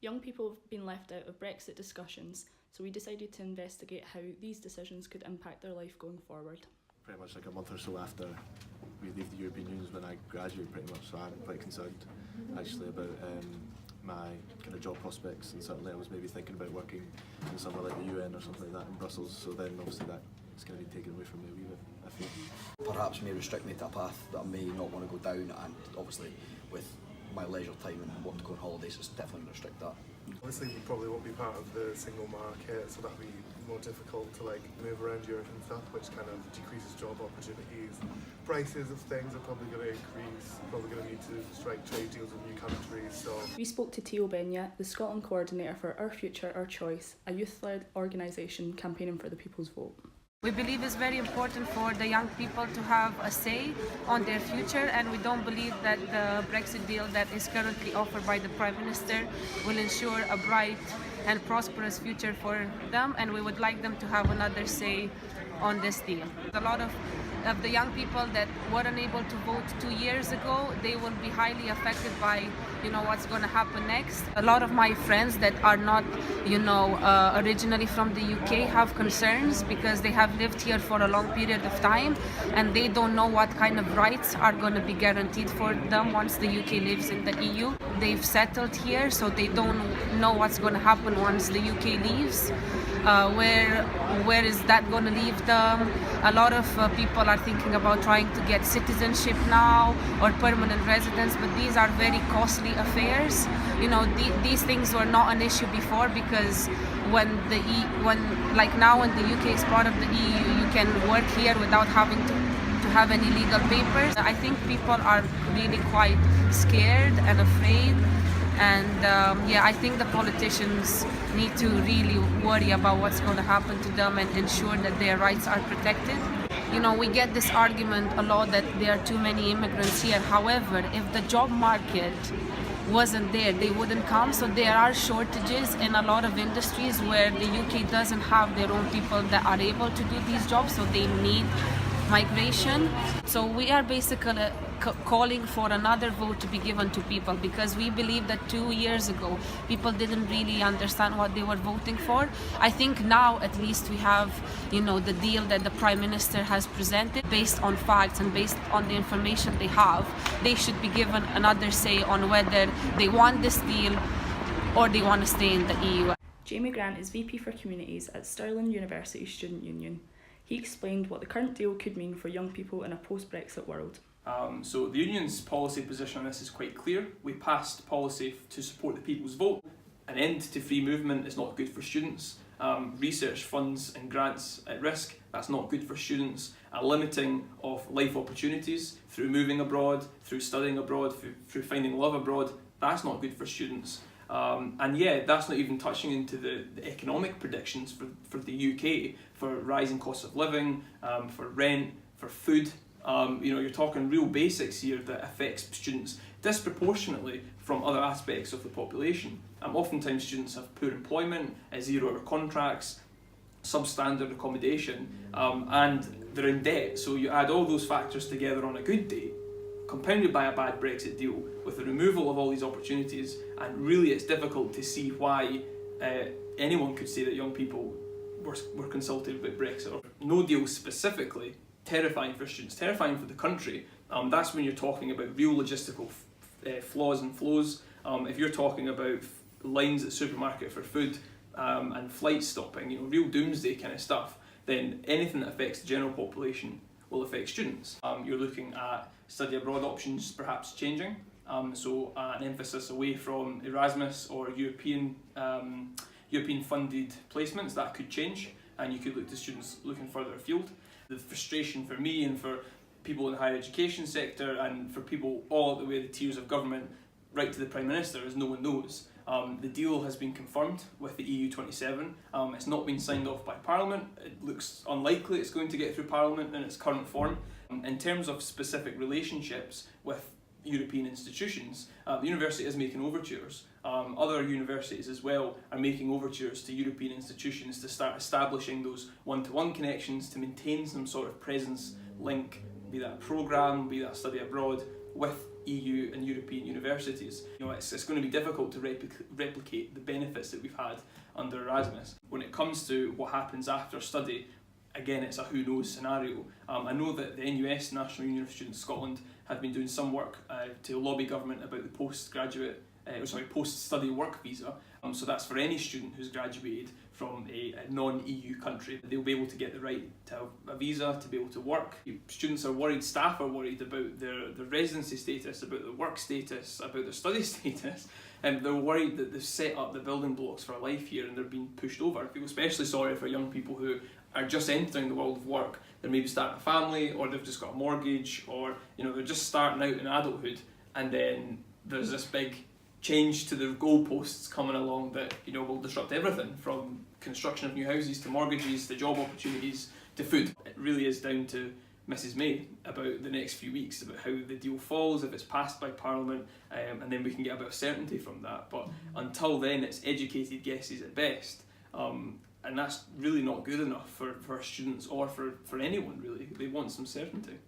Young people have been left out of Brexit discussions, so we decided to investigate how these decisions could impact their life going forward. Pretty much like a month or so after we leave the European Union is when I graduate pretty much, so I'm quite concerned actually about my kind of job prospects, and certainly I was maybe thinking about working in somewhere like the UN or something like that in Brussels, so then obviously that is going to be taken away from me a wee bit, I feel. Perhaps may restrict me to a path that I may not want to go down, and obviously with my leisure time and want to go on holidays, it's definitely going to restrict that. Obviously we probably won't be part of the single market, so that'll be more difficult to move around Europe and stuff, which kind of decreases job opportunities. Prices of things are probably going to increase, probably going to need to strike trade deals with new countries. So We spoke to Theo Benya, the Scotland coordinator for Our Future, Our Choice, a youth-led organisation campaigning for the people's vote. We believe it's very important for the young people to have a say on their future, and we don't believe that the Brexit deal that is currently offered by the Prime Minister will ensure a bright and prosperous future for them, and we would like them to have another say on this deal. A lot of the young people that weren't able to vote 2 years ago, they will be highly affected by what's going to happen next. A lot of my friends that are not originally from the UK have concerns because they have lived here for a long period of time, and they don't know what kind of rights are going to be guaranteed for them once the UK lives in the EU. They've settled here, so they don't know what's going to happen once the UK leaves. Where is that going to leave them? A lot of people are thinking about trying to get citizenship now or permanent residence, but these are very costly affairs. These things were not an issue before, because when now when the UK is part of the EU, you can work here without having to have any legal papers. I think people are really quite scared and afraid. And I think the politicians need to really worry about what's going to happen to them and ensure that their rights are protected. We get this argument a lot that there are too many immigrants here. However, if the job market wasn't there, they wouldn't come. So there are shortages in a lot of industries where the UK doesn't have their own people that are able to do these jobs, so they need migration. So we are basically calling for another vote to be given to people, because we believe that 2 years ago people didn't really understand what they were voting for. I think now at least we have the deal that the Prime Minister has presented based on facts and based on the information they have. They should be given another say on whether they want this deal or they want to stay in the EU. Jamie Grant is VP for Communities at Stirling University Student Union. He explained what the current deal could mean for young people in a post-Brexit world. So the Union's policy position on this is quite clear. We passed policy to support the people's vote. An end to free movement is not good for students. Research funds and grants at risk, that's not good for students. A limiting of life opportunities through moving abroad, through studying abroad, through finding love abroad, that's not good for students. That's not even touching into the economic predictions for the UK, for rising costs of living, for rent, for food. You're talking real basics here that affects students disproportionately from other aspects of the population. Oftentimes students have poor employment, 0-hour contracts, substandard accommodation, and they're in debt. So you add all those factors together on a good day, compounded by a bad Brexit deal, with the removal of all these opportunities, and really it's difficult to see why anyone could say that young people were consulted about Brexit. Or no deal specifically, terrifying for students, terrifying for the country. That's when you're talking about real logistical flaws and flows. If you're talking about lines at the supermarket for food and flights stopping, real doomsday kind of stuff, then anything that affects the general population will affect students. You're looking at study abroad options perhaps changing, so an emphasis away from Erasmus or European funded placements, that could change, and you could look to students looking further afield. The frustration for me and for people in the higher education sector and for people all the way the tiers of government right to the Prime Minister is no one knows. The deal has been confirmed with the EU27. It's not been signed off by Parliament. It looks unlikely it's going to get through Parliament in its current form. In terms of specific relationships with European institutions, the university is making overtures. Other universities as well are making overtures to European institutions to start establishing those one-to-one connections, to maintain some sort of presence link, be that a programme, be that study abroad, with EU and European universities. You know, it's going to be difficult to replicate the benefits that we've had under Erasmus. When it comes to what happens after study, again, it's a who knows scenario. I know that the NUS, National Union of Students Scotland, have been doing some work to lobby government about the post-study work visa. So that's for any student who's graduated from a non-EU country. They'll be able to get the right to have a visa, to be able to work. Students are worried, staff are worried about their residency status, about their work status, about their study status. And they're worried that they've set up the building blocks for life here and they're being pushed over. I feel especially sorry for young people who are just entering the world of work. They're maybe starting a family, or they've just got a mortgage, or they're just starting out in adulthood, and then there's this big change to the goalposts coming along that will disrupt everything from construction of new houses to mortgages to job opportunities to food. It really is down to Mrs May about the next few weeks, about how the deal falls, if it's passed by Parliament, and then we can get a bit of certainty from that. But until then, it's educated guesses at best. And that's really not good enough for students or for anyone really. They want some certainty.